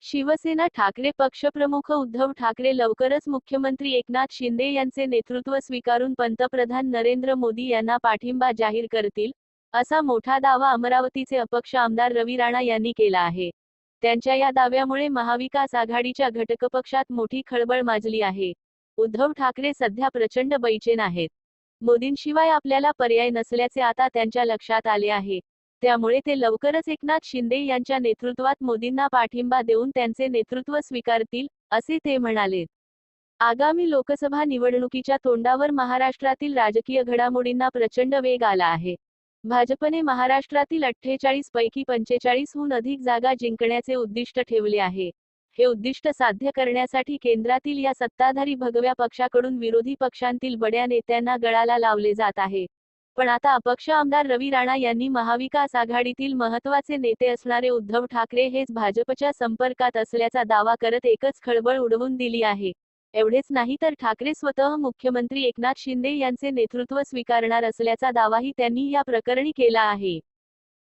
शिवसेना ठाकरे पक्षप्रमुख उद्धव ठाकरे लवकरच मुख्यमंत्री एकनाथ शिंदे यांचे नेतृत्व स्वीकारून पंतप्रधान नरेंद्र मोदी यांना पाठिंबा जाहीर करतील, असा मोठा दावा अमरावतीचे अपक्ष आमदार रवी राणा यांनी केला आहे. त्यांच्या या दाव्यामुळे महाविकास आघाडीच्या घटकपक्षात मोठी खळबळ माजली आहे. उद्धव ठाकरे सध्या प्रचंड बैचेन आहेत. मोदींशिवाय आपल्याला पर्याय नसल्याचे आता त्यांच्या लक्षात आले आहे. त्यामुळे ते लवकरच एकनाथ शिंदे यांच्या नेतृत्वात मोदींना पाठिंबा देऊन त्यांचे नेतृत्व स्वीकारतील, असे ते म्हणाले. आगामी लोकसभा निवडणुकीच्या तोंडावर महाराष्ट्रातील राजकीय घडामोडींना प्रचंड वेग आला आहे. भाजपने महाराष्ट्रातील 48 पैकी 45 हून अधिक जागा जिंकण्याचे उद्दिष्ट ठेवले आहे. हे उद्दिष्ट साध्य करण्यासाठी केंद्रातील या सत्ताधारी भगव्या पक्षाकडून विरोधी पक्षांतील बड्या नेत्यांना गळाला लावले जात आहे. पण आता अपक्ष आमदार रवी राणा यांनी महाविकास आघाडीतील महत्त्वाचे नेते असणारे उद्धव ठाकरे हेच भाजपच्या संपर्कात असल्याचा दावा करत एकच खळबळ उडवून दिली आहे. एवढेच नाही तर ठाकरे स्वतः मुख्यमंत्री एकनाथ शिंदे यांचे नेतृत्व स्वीकारणार असल्याचा दावाही त्यांनी या प्रकरणी केला आहे.